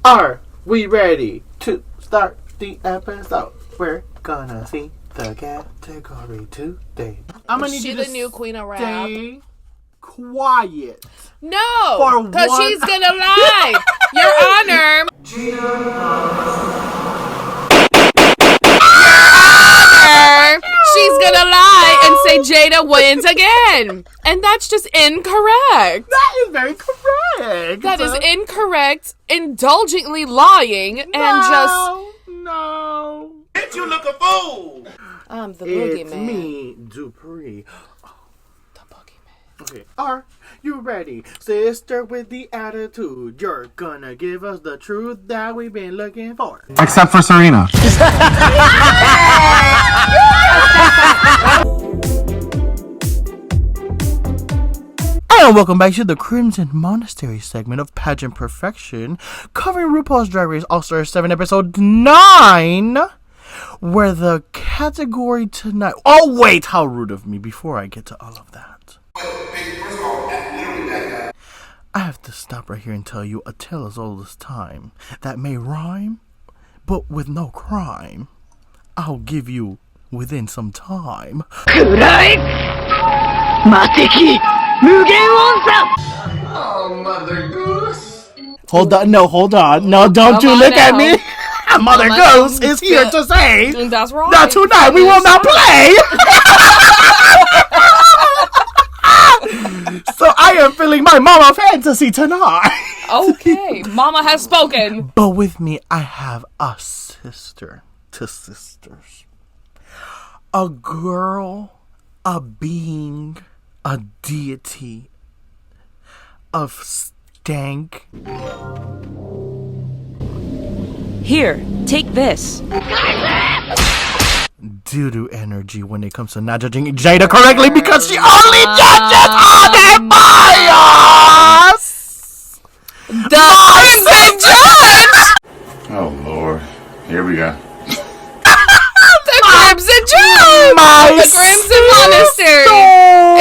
Are we ready to start the episode? We're gonna see the category today. I'm gonna need you to the new queen of rap. Stay quiet. No, because she's gonna lie. Your Honor. She's gonna lie and say Jada wins again. And that's just incorrect. That is very correct. That is incorrect, indulgently lying, and No. Bitch, you look a fool. I'm the It's boogeyman. me, Dupree. The boogeyman. Okay, are you ready? Sister with the attitude. You're gonna give us the truth that we've been looking for. Except for Serena. And welcome back to the Crimson Monastery segment of Pageant Perfection, covering RuPaul's Drag Race All-Star 7 episode 9, where the category tonight... Oh wait, how rude of me before I get to all of that. I have to stop right here and tell you a tale as old as time that may rhyme, but with no crime. I'll give you within some time. Oh, Mother Goose. Hold on, no, don't you look at me. Mother Goose is here to say That's right. that tonight we will not play. So I am feeling my mama fantasy tonight. Okay, Mama has spoken. But with me, I have a sister to sisters. A girl, a being, a deity of stank. Here, take this. Doo-doo energy when it comes to not judging Jada correctly because she only judges on their bias! The Crimson Judge! Oh, Lord. Here we go. The Crimson Judge! The Crimson Monastery!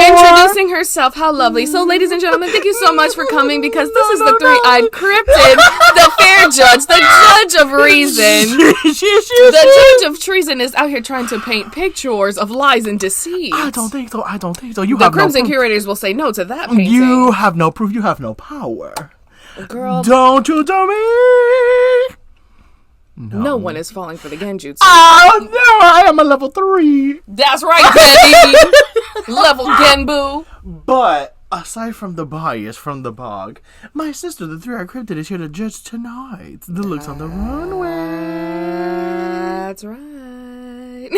Introducing herself. How lovely. So, ladies and gentlemen, thank you so much for coming because this is the three-eyed cryptid, the fair judge, the judge of reason. The judge of treason is out here trying to paint pictures of lies and deceit. I don't think so. You The have Crimson no proof. curators will say no to that painting. You have no proof. You have no power. Girl, Don't you tell me. no one is falling for the genjutsu. Oh no, I am a level 3. That's right, baby. Level Genbu. But aside from the bias from the bog, my sister, the three-eyed cryptid, is here to judge tonight. The looks on the runway. That's right.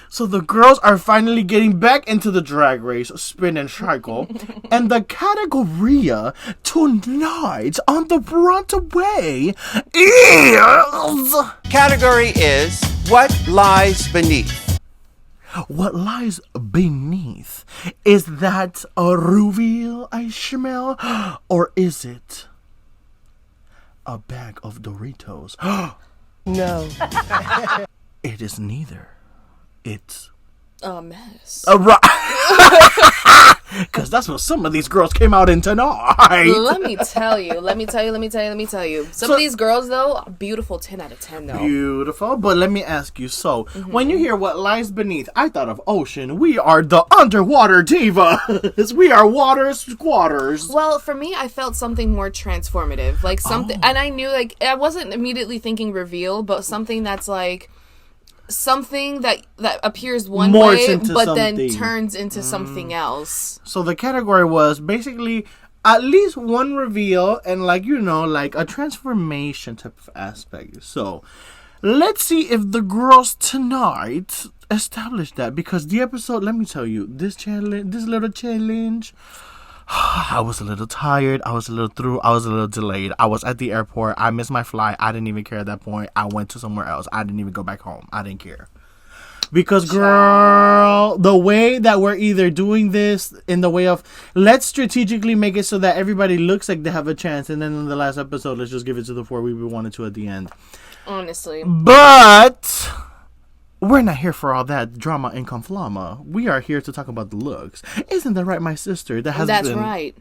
So the girls are finally getting back into the drag race, spin and cycle, and the category tonight on the runway is... Category is What Lies Beneath. What lies beneath? Is that a reveal I smell? Or is it a bag of Doritos? No. It is neither. It's A mess. a because that's what some of these girls came out in tonight. Let me tell you. Some of these girls, though, beautiful 10 out of 10, though. Beautiful. But let me ask you, so when you hear what lies beneath, I thought of ocean. We are the underwater divas. We are water squatters. Well, for me, I felt something more transformative. Like something, and I knew, like, I wasn't immediately thinking reveal, but something that's like, something that appears one Morphs way, into but something. then turns into something else. So the category was basically at least one reveal and like a transformation type of aspect. So let's see if the girls tonight establish that, because the episode, let me tell you, this little challenge, I was a little tired, I was a little through, I was a little delayed. I was at the airport, I missed my flight, I didn't even care at that point. I went to somewhere else, I didn't even go back home, I didn't care. Because, girl, the way that we're either doing this in the way of, let's strategically make it so that everybody looks like they have a chance, and then in the last episode, let's just give it to the 4 we wanted to at the end. Honestly. But we're not here for all that drama and conflama. We are here to talk about the looks. Isn't that right, my sister? That's right.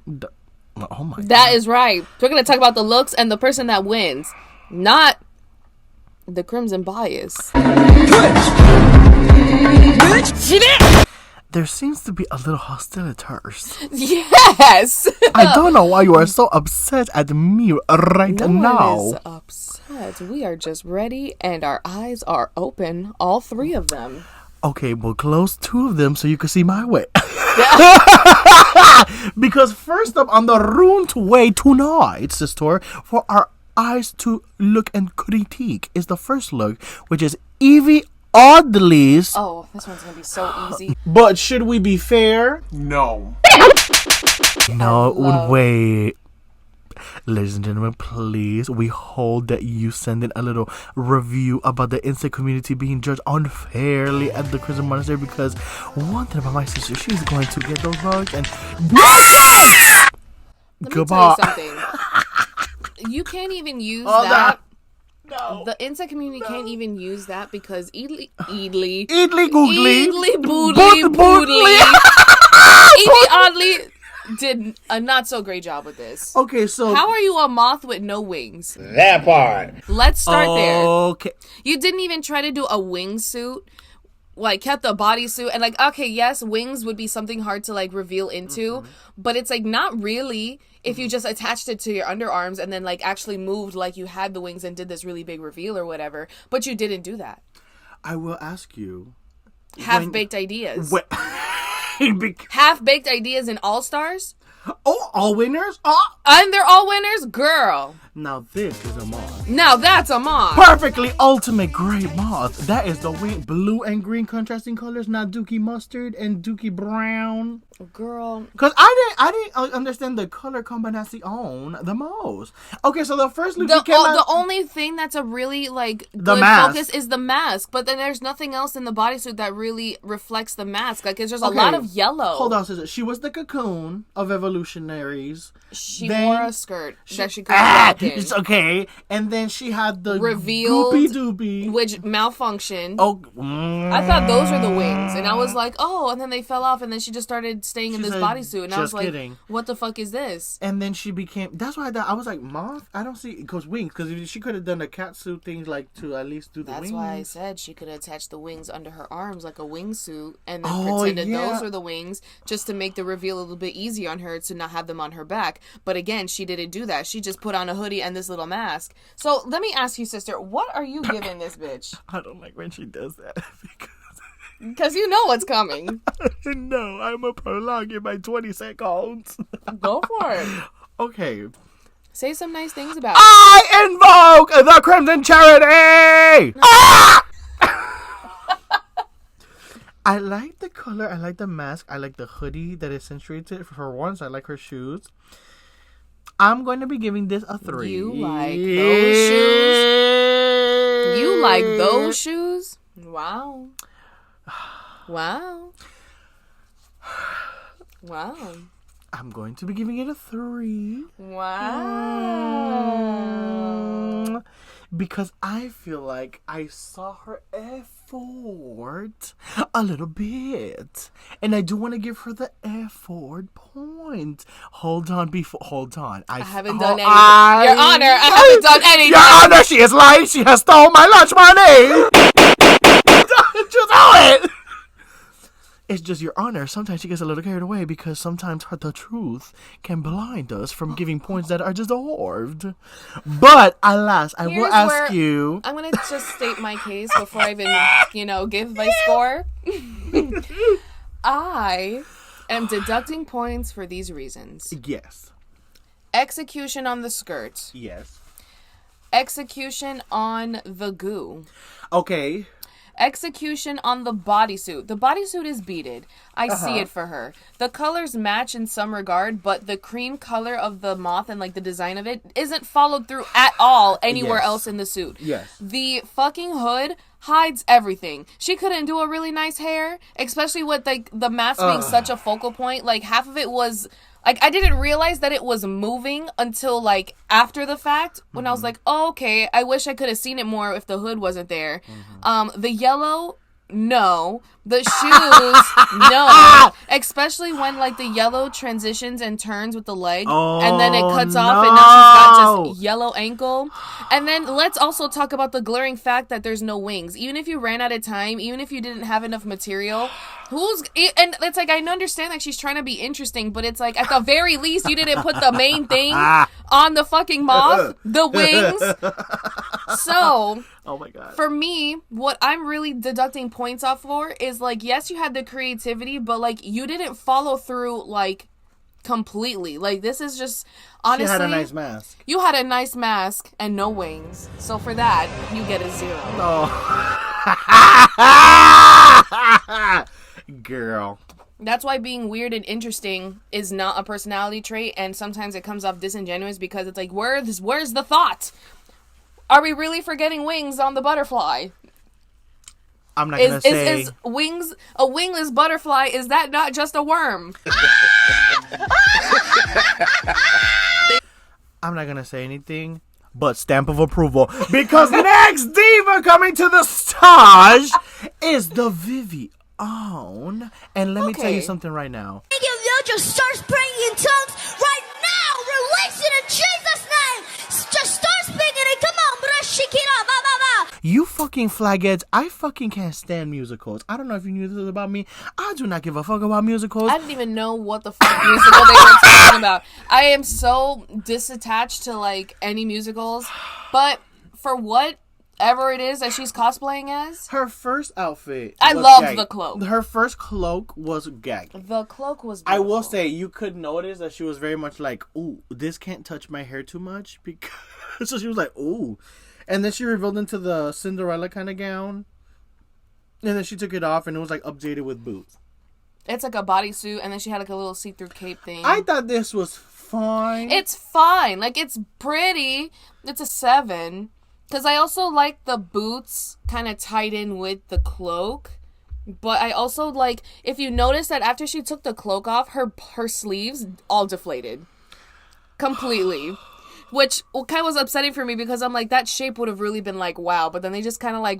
Oh my god. That is right. We're going to talk about the looks and the person that wins, not the crimson bias. There seems to be a little hostilities. Yes. I don't know why you are so upset at me right No now. one is upset. We are just ready and our eyes are open. All three of them. Okay, we'll close 2 of them so you can see my way. Because first up on the ruined way tonight, sister, for our eyes to look and critique is the first look, which is Evie Oddly's. Oh, this one's going to be so easy. But should we be fair? No. No, wait. Ladies and gentlemen, please, we hold that you send in a little review about the Insta community being judged unfairly at the CrimsonMonastery, because one thing about my sister, she's going to get those bugs and... Let me Goodbye. tell you something. You can't even use All that. No. The Insta community can't even use that because Eedly Googly. Boodly Boodly. Evie Oddly did a not so great job with this. Okay, so... How are you a moth with no wings? That part. Let's start there. Okay. You didn't even try to do a wingsuit. Like, kept a bodysuit. And, like, okay, yes, wings would be something hard to, like, reveal into. But it's, like, not really if you just attached it to your underarms and then, like, actually moved like you had the wings and did this really big reveal or whatever. But you didn't do that. I will ask you... Half-baked ideas. What? Half-baked ideas in All-Stars? Oh, all winners? Oh. And they're all winners? Girl. Now this is a moth. Now that's a moth. Perfectly ultimate great moth. That is the blue and green contrasting colors, not Dookie mustard and Dookie brown. Girl. Cause I didn't understand the color combination the most. Okay, so the first look you came out, The only thing that's a really like The good mask. focus is the mask, but then there's nothing else in the bodysuit that really reflects the mask. Like, there's a lot of yellow. Hold on, sister. She was the cocoon of evolutionaries. She Then wore a skirt that she could walk in, it's okay. And then she had the Revealed, goopy doopy. which malfunctioned. Oh, I thought those were the wings, and I was like, oh, and then they fell off, and then she just started staying in She this said, bodysuit, and I was "Just like, kidding." what the fuck is this? And then she became. That's why I was like, moth. I don't see because wings. Because she could have done a catsuit thing like to at least do the wings. That's why I said she could attach the wings under her arms like a wingsuit, and then Oh, pretended yeah. those were the wings just to make the reveal a little bit easier on her to not have them on her back. But again, she didn't do that. She just put on a hoodie and this little mask. So let me ask you, sister, what are you giving this bitch? I don't like when she does that Because you know what's coming. because no, I'm a prolong in my 20 seconds. Go for it. Okay. Say some nice things about it. I invoke the Crimson Charity! Ah! I like the color. I like the mask. I like the hoodie that accentuates for once. I like her shoes. I'm going to be giving this a 3. You like those shoes? You like those shoes? Wow. Wow. Wow. I'm going to be giving it a 3. Wow. Because I feel like I saw her effort a little bit. And I do want to give her the effort point. Hold on. I haven't done anything. Your Honor, I haven't done anything. Your Honor, she is lying. She has stolen my lunch money. Don't you know it? It's just, Your Honor, sometimes she gets a little carried away because sometimes the truth can blind us from giving points that are deserved. But, alas, I will Here's ask where you... I'm going to just state my case before I even, give my score. I am deducting points for these reasons. Yes. Execution on the skirt. Yes. Execution on the goo. Okay. Execution on the bodysuit. The bodysuit is beaded. I see it for her. The colors match in some regard, but the cream color of the moth and like the design of it isn't followed through at all anywhere Yes. else in the suit. Yes. The fucking hood hides everything. She couldn't do a really nice hair, especially with like the mask being such a focal point. Like half of it was like I didn't realize that it was moving until like after the fact when I was like, oh, okay, I wish I could have seen it more if the hood wasn't there. The yellow no. The shoes, no. Especially when like the yellow transitions and turns with the leg, and then it cuts off, and now she's got just yellow ankle. And then let's also talk about the glaring fact that there's no wings. Even if you ran out of time, even if you didn't have enough material, and it's like, I understand that she's trying to be interesting, but it's like, at the very least, you didn't put the main thing on the fucking moth, the wings. So, oh my God. For me, what I'm really deducting points off for is like, yes, you had the creativity, but like, you didn't follow through like completely. Like, this is just, honestly, she had a nice mask. You had a nice mask and no wings. So for that, you get a 0. Oh. Girl. That's why being weird and interesting is not a personality trait, and sometimes it comes off disingenuous because it's like, where's the thought? Are we really forgetting wings on the butterfly? I'm not gonna say. Is wings a wingless butterfly? Is that not just a worm? I'm not gonna say anything but stamp of approval, because next diva coming to the stage is the Vivian. And let me tell you something right now. Just start praying in tongues right now. Release it in Jesus' name. Just start speaking it. Come on, brashikira, ba ba ba. You fucking flagheads, I fucking can't stand musicals. I don't know if you knew this about me. I do not give a fuck about musicals. I didn't even know what the fuck musical they were talking about. I am so disattached to like any musicals, but for whatever it is that she's cosplaying as, her first outfit, I was loved gag. the cloak. Her first cloak was gag. The cloak was beautiful. I will beautiful. say, you could notice that she was very much like, ooh, this can't touch my hair too much, because so she was like, ooh. And then she revealed into the Cinderella kind of gown. And then she took it off and it was like updated with boots. It's like a bodysuit, and then she had like a little see-through cape thing. I thought this was fine. It's fine. Like, it's pretty. It's a 7. Because I also like the boots kind of tied in with the cloak. But I also like, if you notice that after she took the cloak off, her sleeves all deflated. Completely. Which kind of was upsetting for me, because I'm like, that shape would have really been like, wow. But then they just kind of like...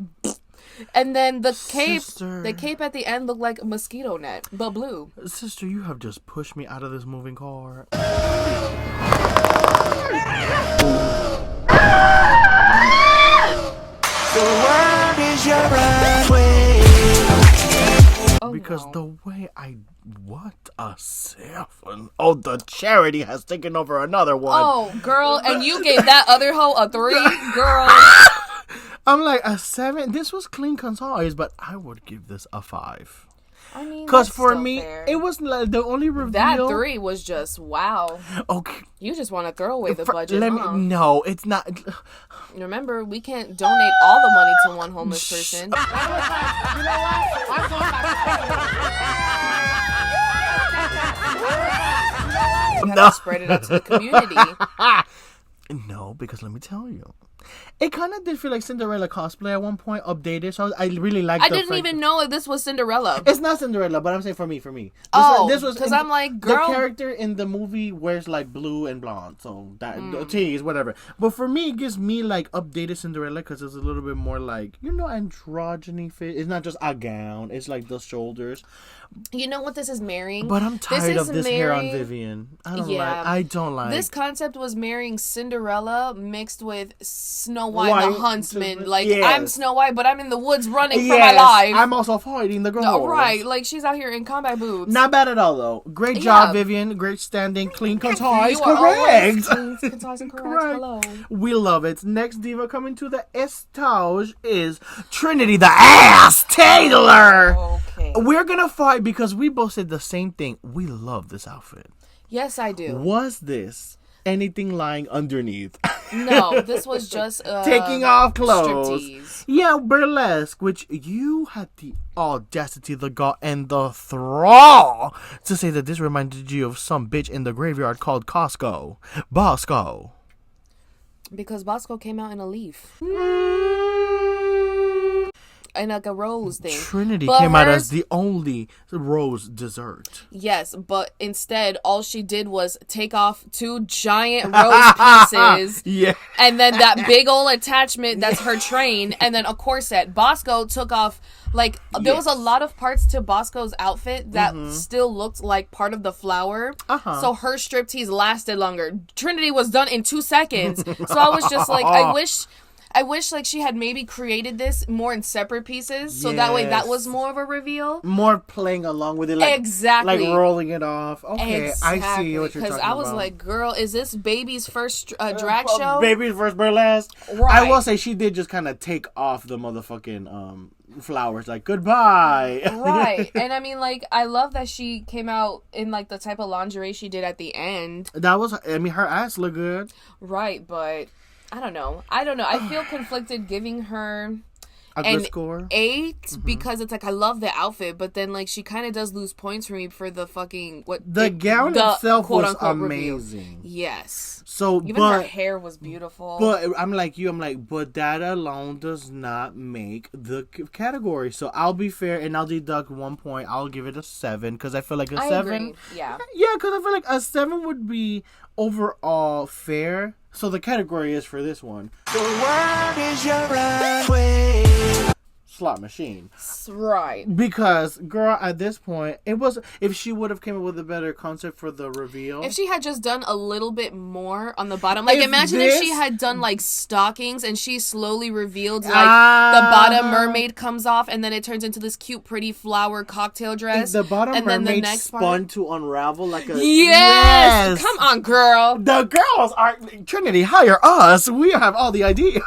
And then the cape at the end looked like a mosquito net, but blue. Sister, you have just pushed me out of this moving car. The world is your runway. Because the way what a 7. Oh, the charity has taken over another one. Oh, girl, and you gave that other hoe a 3, girl. I'm like, a 7? This was clean concise, but I would give this a 5. I mean, because that's for still me, fair. it was like the only reveal. That 3 was just wow. Okay, You just want to throw away the budget, huh? No, it's not. Remember, we can't donate all the money to one homeless person. We have to spread it out to the community. No, because let me tell you, it kind of did feel like Cinderella cosplay at one point, updated. So I really liked. I didn't even know if this was Cinderella. It's not Cinderella, but I'm saying for me. This was because I'm like, girl, the character in the movie wears like blue and blonde, so that tease whatever. But for me, it gives me like updated Cinderella because it's a little bit more like androgyny fit. It's not just a gown; it's like the shoulders. You know what this is marrying? But I'm tired of this hair on Vivian. I don't like. This concept was marrying Cinderella mixed with Snow White the Huntsman. Like, yes. I'm Snow White, but I'm in the woods running for my life. I'm also fighting the girl. No, right, like she's out here in combat boots. Not bad at all, though. Great job, Vivian. Great standing, clean, concise, correct. Concise and correct. Hello. We love it. Next diva coming to the estage is Trinity the Ass Taylor. Okay. We're gonna fight because we both said the same thing. We love this outfit. Yes, I do. Was this anything lying underneath? No, this was just taking off clothes. Striptease. Yeah, burlesque, which you had the audacity, the gall, and the thrall to say that this reminded you of some bitch in the graveyard called Bosco. Because Bosco came out in a leaf. like a rose thing. Trinity But came out hers- as the only rose dessert. Yes, but instead, all she did was take off 2 giant rose pieces. Yeah. And then that big old attachment, that's her train, and then a corset. Bosco took off, like, there was a lot of parts to Bosco's outfit that still looked like part of the flower. So her striptease lasted longer. Trinity was done in 2 seconds. So I was just like, I wish like she had maybe created this more in separate pieces, so that way that was more of a reveal. More playing along with it, like Exactly. like rolling it off. Okay, Exactly. I see what you're talking about. Because I was like, girl, is this baby's first drag show? Baby's first burlesque. Right. I will say she did just kind of take off the motherfucking flowers, like goodbye. Right. And I mean, like, I love that she came out in like the type of lingerie she did at the end. That was, I mean, her ass looked good. Right, but I don't know. I feel conflicted giving her A good score. 8 because it's like I love the outfit, but then like she kind of does lose points for me for the fucking The gown itself was review. amazing. Yes. So, Even her hair was beautiful. But I'm like, but that alone does not make the category. So I'll be fair and I'll deduct 1 point. I'll give it a 7 because I feel like a 7. Agree. Yeah. Yeah, because I feel like a 7 would be overall fair. So the category is for this one. The word is your runway. Slot machine. Right. Because, girl, at this point, it was, if she would have came up with a better concept for the reveal. If she had just done a little bit more on the bottom. Like, imagine if she had done, like, stockings and she slowly revealed, like, the bottom mermaid comes off and then it turns into this cute, pretty flower cocktail dress. If the bottom and mermaid then the next spun part, to unravel like a... Yes! Come on, girl! The girls are... Trinity, hire us! We have all the ideas!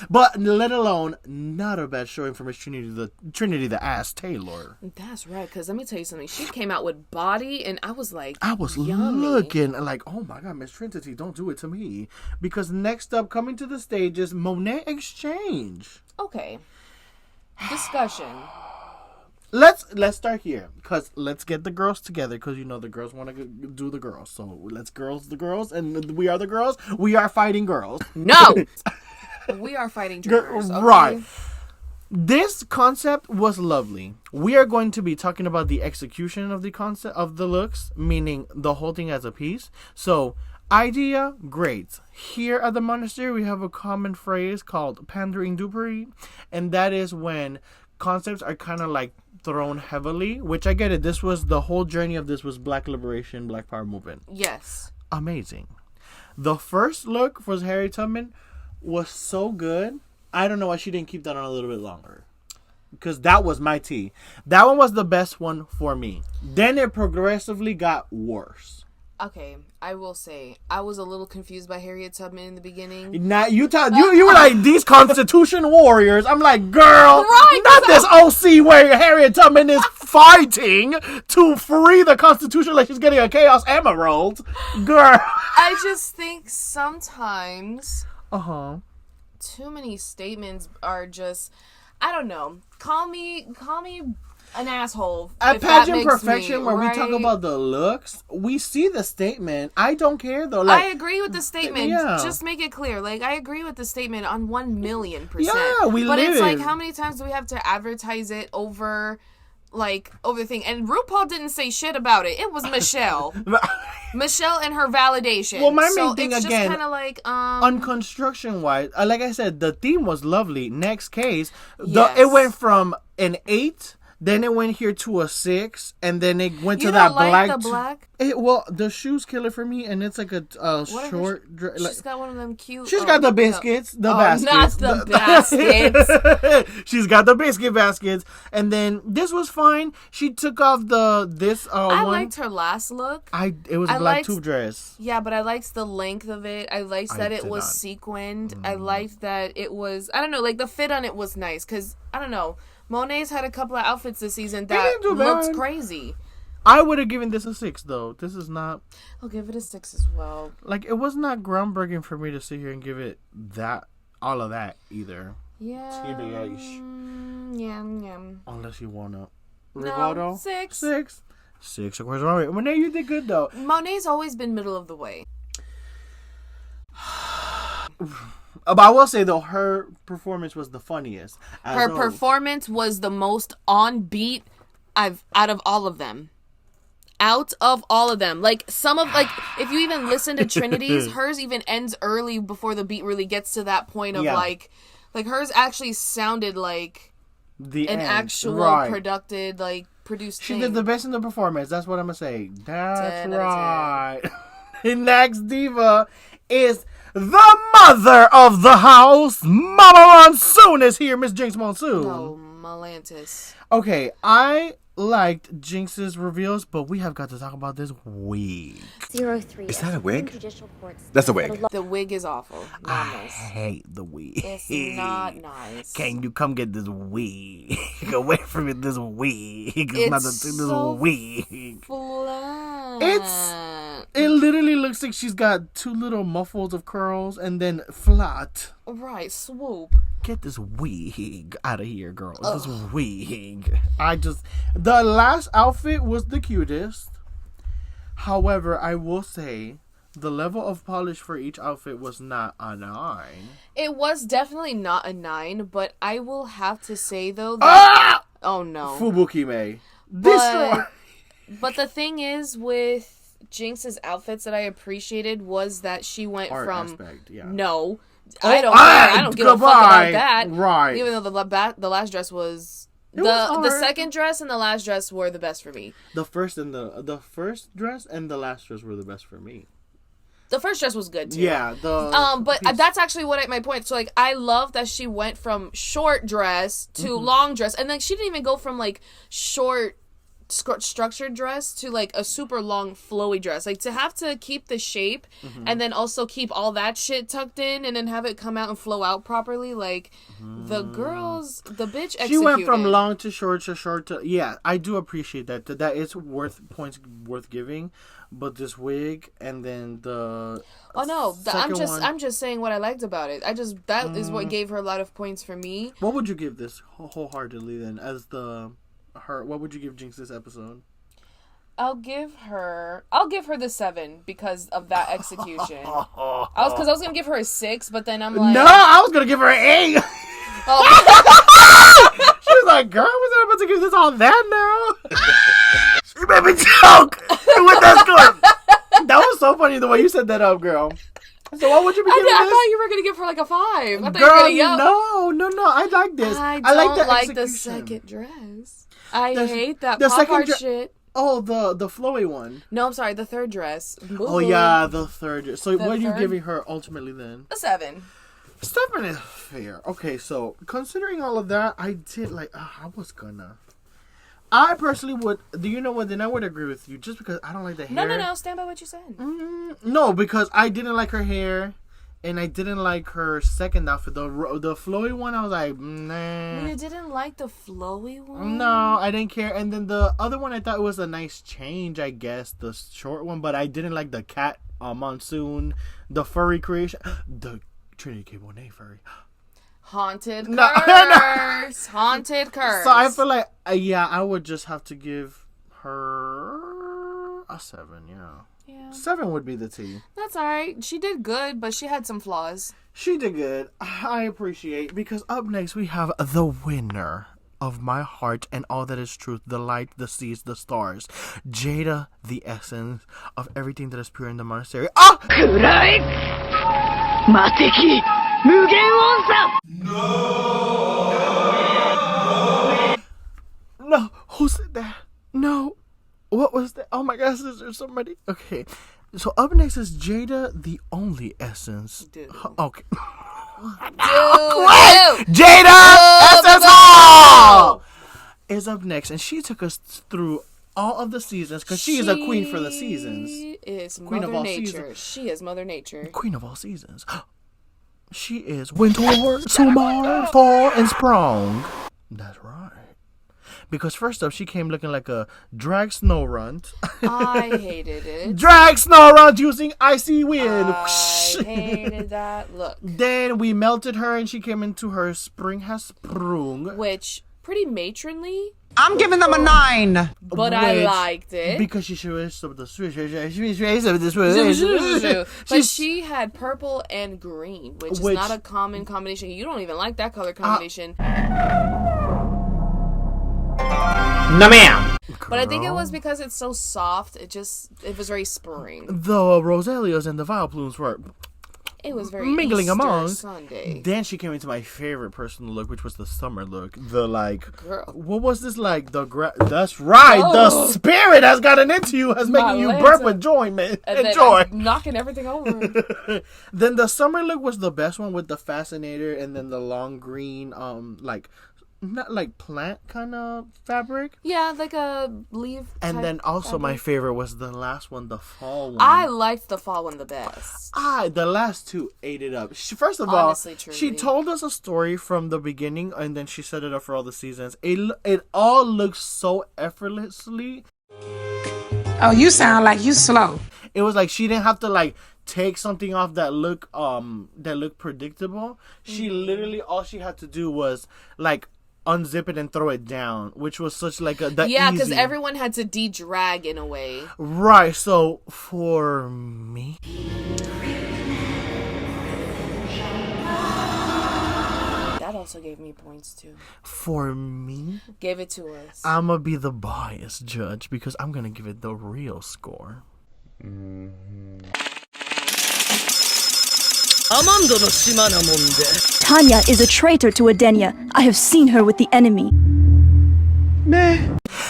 But let alone, not a bad showing from Miss Trinity the ass Taylor. That's right, because let me tell you something. She came out with body, and I was like, yummy. Looking like, oh my god, Miss Trinity, don't do it to me. Because next up, coming to the stage is Monet Exchange. Okay. Discussion. Let's start here, because let's get the girls together, because you know the girls want to do the girls. So let's girls the girls, and we are the girls. We are fighting girls. No! We are fighting dreamers. Okay? Right. This concept was lovely. We are going to be talking about the execution of the concept of the looks, meaning the whole thing as a piece. So, idea, great. Here at the monastery, we have a common phrase called pandering dupery, and that is when concepts are kind of like thrown heavily, which I get it. This was the whole journey of this was Black Liberation, Black Power movement. Yes. Amazing. The first look for Harriet Tubman was so good. I don't know why she didn't keep that on a little bit longer. Because that was my tea. That one was the best one for me. Then it progressively got worse. Okay, I will say, I was a little confused by Harriet Tubman in the beginning. Now you were like, these Constitution warriors. I'm like, girl, Right, not this OC where Harriet Tubman is fighting to free the Constitution like she's getting a Chaos Emerald. Girl. I just think sometimes... too many statements are just, I don't know. Call me an asshole. At if that Pageant makes Perfection, me, where right? we talk about the looks, we see the statement. I don't care though. Like, I agree with the statement. Yeah. Just make it clear. Like, I agree with the statement on 1,000,000%. Yeah, But it's like, how many times do we have to advertise it over the thing? And RuPaul didn't say shit about it. It was Michelle. Michelle and her validation. Well, my main thing it's again, just kind of like on construction wise, like I said, the theme was lovely. Next case, Yes. it went from an 8, then it went here to a 6, and then it went you to don't that like black. the black? Well, the shoes kill it for me, and it's like a short. She's got one of them cute. She's got the biscuits, the baskets. Not the baskets. She's got the biscuit baskets, and then this was fine. She took off I one. liked her last look. It was a black tube dress. Yeah, but I liked the length of it. I liked that it was sequined. I liked that it was, I don't know, like the fit on it was nice, because, I don't know, Monet's had a couple of outfits this season that looked crazy. I would have given this a 6, though. This is not... I'll give it a 6 as well. Like, it was not groundbreaking for me to sit here and give it all of that, either. Yeah. Yeah. Unless you want to... No, 6. 6. 6, of course. All right. Monet, you did good, though. Monet's always been middle of the way. But I will say though, her performance was the funniest. Her performance was the most on beat out of all of them. Out of all of them. Like, some of, like, if you even listen to Trinity's, hers even ends early before the beat really gets to that point of, like hers actually sounded like an actual produced She thing. did the best in the performance. That's what I'm going to say. That's right. The next diva is the mother of the house. Mama Monsoon is here. Miss Jinx Monsoon. No, Melantis. Okay, I liked Jinx's reveals, but we have got to talk about this wig. 03. Is that a wig? That's a wig. The wig is awful. Not I nice. hate the wig. It's not nice. Can you come get this wig? Away from it, this wig. It's so wig. flat. It literally looks like she's got two little muffles of curls and then flat. Right, swoop. Get this wig out of here, girl. This wig. The last outfit was the cutest. However, I will say the level of polish for each outfit was not a 9. It was definitely not a 9, but I will have to say though that oh no. Fubukime. Destroy. But the thing is with Jinx's outfits that I appreciated was that she went Art from aspect, yeah. no. I don't care. I don't give a fuck about that. Right. Even though the last dress was the second dress and the last dress were the best for me. The first dress and the last dress were the best for me. The first dress was good too. Yeah. But that's actually my point. So like, I love that she went from short dress to long dress, and then she didn't even go from like short structured dress to like a super long flowy dress. Like, to have to keep the shape and then also keep all that shit tucked in and then have it come out and flow out properly. Like, the bitch executed. She went from long to short to yeah. I do appreciate that. That is worth giving. But this wig and then the I'm just saying what I liked about it. That is what gave her a lot of points for me. What would you give this wholeheartedly then as what would you give Jinx this episode? I'll give her the 7 because of that execution. I was gonna give her a 6, but then I'm like, no, I was gonna give her an 8. Oh. She was like, girl, was I about to give this all that now? She made me choke with that score. That was so funny the way you set that up, girl. So what would you be giving this? I thought you were gonna give her like a 5. I thought girl, you were gonna no. I like this. I like like the second dress. I hate that the pop art second shit. Oh, the flowy one. No, I'm sorry, the third dress. Boo-boo. Oh yeah, the third dress. So what are you giving her ultimately then? A 7. 7 is fair. Okay, so considering all of that, I did I personally would. Do you know what? Then I would agree with you, just because I don't like the hair. No. Stand by what you said. No, because I didn't like her hair, and I didn't like her second outfit. The flowy one, I was like, nah. You didn't like the flowy one? No, I didn't care. And then the other one, I thought it was a nice change, I guess, the short one. But I didn't like the cat Monsoon, the furry creation, the Trinity K. Monet furry. Haunted curse. Haunted curse. So I feel like, I would just have to give her a 7, yeah. 7 would be the T. That's alright. She did good, but she had some flaws. She did good. I appreciate, because up next we have the winner of my heart and all that is truth, the light, the seas, the stars, Jada, the essence of everything that is pure in the monastery. No, who said that? No. What was that? Oh my gosh, is there somebody? Okay. So up next is Jada, the only essence. Dude. Okay. Dude. Jada Essence Hall is up next, and she took us through all of the seasons because she is a queen for the seasons. She is Queen Mother of all Nature. seasons. She is Mother Nature. Queen of all seasons. She is winter, summer, fall, and spring. That's right. Because first up, she came looking like a drag snow runt. I hated it. Drag snow runt using icy wind. I hated that look. Then we melted her and she came into her spring has sprung. Which, pretty matronly, I'm giving them a 9. But I liked it. Because she switched up the switch. But she had purple and green, which is not a common combination. You don't even like that color combination. No, ma'am. But I think it was because it's so soft. It was very spring. The Rosalias and the Vileplumes were... It was very mingling Easter among. Sunday. Then she came into my favorite personal look, which was the summer look. The Girl. what was this like? That's right. The spirit has gotten into you, has making you burp with enjoyment. Enjoy. Knocking everything over. Then the summer look was the best one with the fascinator, and then the long green, not like plant kind of fabric. Yeah, like a leaf. And then also my favorite was the last one, the fall one. I liked the fall one the best. The last two ate it up. First of Honestly, all, truly. she told us a story from the beginning, and then she set it up for all the seasons. It all looks so effortlessly. Oh, you sound like you slow. It was like she didn't have to like take something off that looked predictable. She literally, all she had to do was like unzip it and throw it down, which was such like because everyone had to de-drag in a way. Right. So for me, that also gave me points too. For me, give it to us. I'm gonna be the biased judge because I'm gonna give it the real score. Tanya is a traitor to Edenia. I have seen her with the enemy.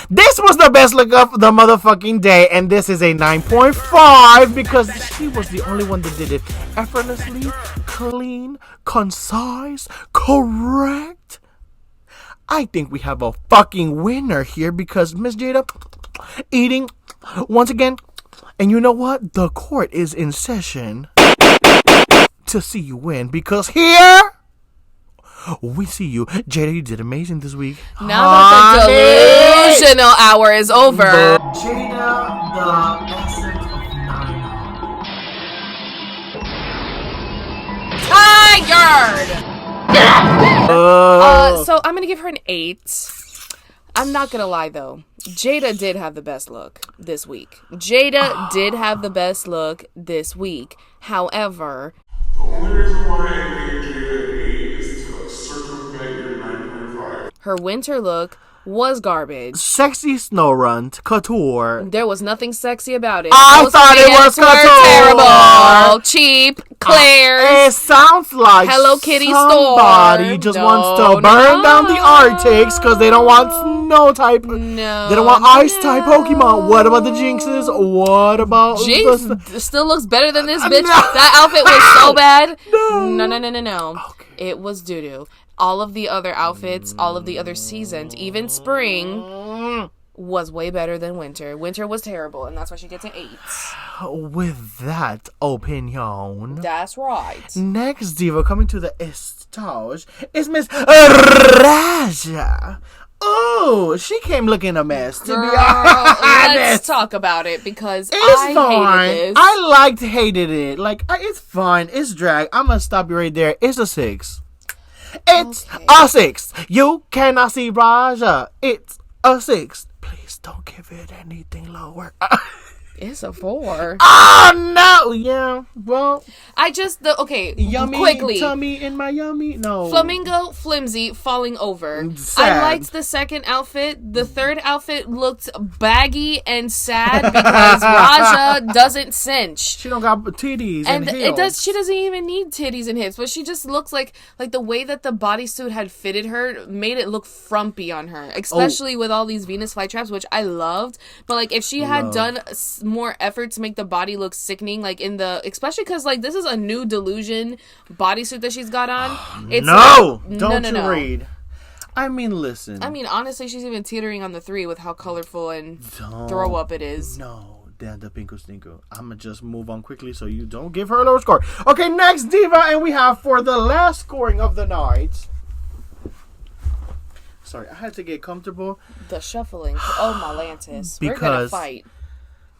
This was the best look of the motherfucking day, and this is a 9.5 because she was the only one that did it effortlessly, clean, concise, correct. I think we have a fucking winner here because Miss Jada eating once again. And you know what? The court is in session to see you win because here we see you. Jada, you did amazing this week. Now that the delusional hour is over. Jada, the essence of Tired! So I'm going to give her an 8. I'm not going to lie, though. Jada did have the best look this week. However... The only reason why I gave Jada an 8 is to circumvent your 9.5. Her winter look was garbage. Sexy snow run, couture. There was nothing sexy about it. I thought it was couture. Terrible. Cheap. Claire's. It sounds like Hello Kitty somebody store. just wants to burn down the Arctics because they don't want snow type. No. They don't want ice type Pokemon. What about the Jinxes? What about Jinx still looks better than this bitch. That outfit was so bad. No. Okay. It was doo-doo. All of the other outfits, all of the other seasons, even spring, was way better than winter. Winter was terrible, and that's why she gets an 8. With that opinion. That's right. Next diva coming to the estage is Miss Raja. Oh, she came looking a mess, to Girl, be honest. Let's talk about it, because it's fine. hated this. I hated it. Like, it's fine. It's drag. I'm going to stop you right there. It's a 6. It's a 6. You cannot see Raja. It's a 6. Please don't give it anything lower. It's a 4. Oh, no. Yeah. Well. Yummy quickly. Tummy in my yummy. No. Flamingo, flimsy, falling over. Sad. I liked the second outfit. The third outfit looked baggy and sad because Raja doesn't cinch. She don't got titties and hips. She doesn't even need titties and hips, but she just looks like the way that the bodysuit had fitted her made it look frumpy on her, especially with all these Venus flytraps, which I loved. But like if she had done more effort to make the body look sickening, like especially because like this is a new delusion bodysuit that she's got on. It's don't read. I mean, listen. I mean, honestly, she's even teetering on the 3 with how colorful and throw up it is. No, damn the pinko stinko. I'm gonna just move on quickly so you don't give her a lower score. Okay, next diva, and we have for the last scoring of the night. Sorry, I had to get comfortable. The shuffling. Oh my Lantis. We're gonna fight.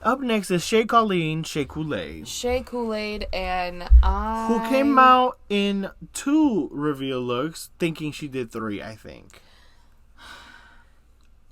Up next is Shea Colleen, Shea Kool-Aid. Shea Kool-Aid and who came out in 2 reveal looks, thinking she did 3, I think.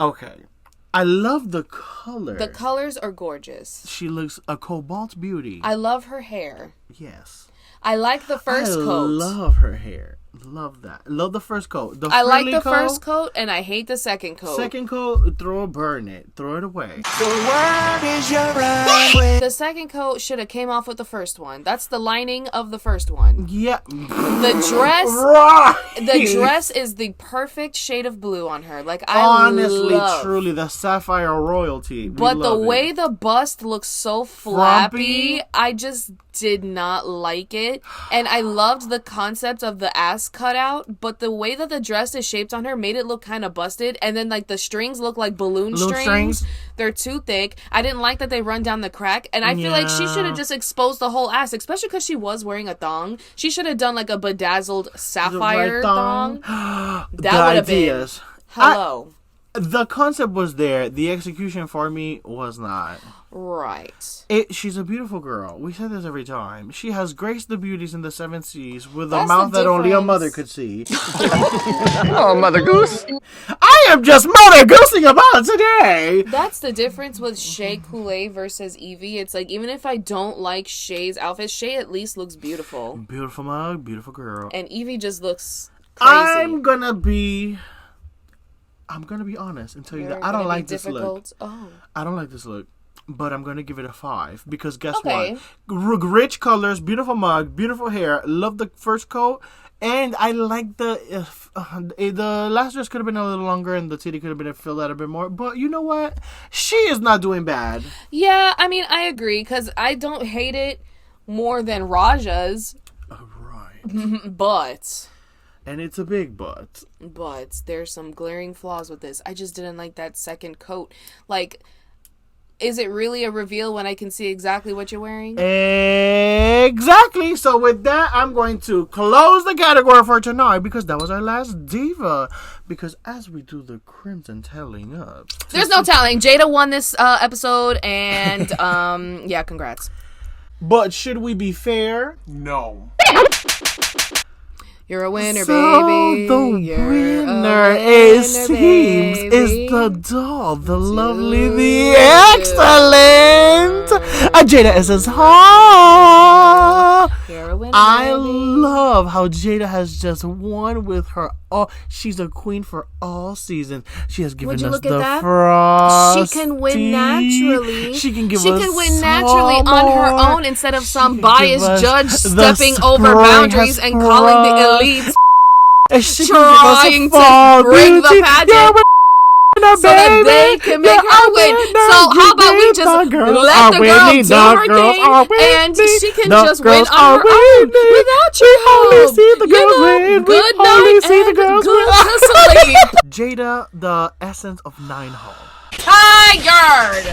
Okay. I love the color. The colors are gorgeous. She looks a cobalt beauty. I love her hair. Yes. I like the first coat. I love her hair. Love that. Love the first coat. I like the first coat, and I hate the second coat. Second coat, burn it. Throw it away. So what is your right? The second coat should have came off with the first one. That's the lining of the first one. Yeah. The dress, right. The dress is the perfect shade of blue on her. Like honestly, love. truly, the sapphire royalty. But the way the bust looks so flappy, I just did not like it. And I loved the concept of the ass cutout, but the way that the dress is shaped on her made it look kind of busted. And then like the strings look like balloon strings. They're too thick. I didn't like that they run down the crack. And I feel like she should have just exposed the whole ass, especially because she was wearing a thong. She should have done like a bedazzled sapphire thong. That would have been. Hello. The concept was there. The execution for me was not. Right. She's a beautiful girl. We say this every time. She has graced the beauties in the 7 seas with That's a mouth that only a mother could see. Oh, Mother Goose. I am just Mother Goosing about today. That's the difference with Shay Coulee versus Evie. It's like, even if I don't like Shay's outfit, Shay at least looks beautiful. Beautiful mug, beautiful girl. And Evie just looks crazy. I'm gonna be honest and tell you that I don't like this look. Oh. I don't like this look, but I'm gonna give it a 5 because guess what? Rich colors, beautiful mug, beautiful hair. Love the first coat, and I like the last dress could have been a little longer and the titty could have been filled out a bit more. But you know what? She is not doing bad. Yeah, I mean, I agree because I don't hate it more than Raja's. Right. But. And it's a big but. But there's some glaring flaws with this. I just didn't like that second coat. Like, is it really a reveal when I can see exactly what you're wearing? Exactly. So with that, I'm going to close the category for tonight because that was our last diva. Because as we do the Crimson telling up. There's no telling. Jada won this episode and, yeah, congrats. But should we be fair? No. You're a winner, so baby. The winner, it seems, is the doll, the lovely, the excellent Jada Essence Hall. You're a winner, I love how Jada has just won with her all. She's a queen for all seasons. She has given us the Frosty. She can win naturally. She can give us She can win naturally on her own instead of some biased judge stepping over boundaries and calling the elites trying to bring the pageant. So that they can make her win. So how about we just let the girl do her thing and she can just win on her own without your help. Good night and good to sleep. Jada, the essence of 9 Hall. Tired.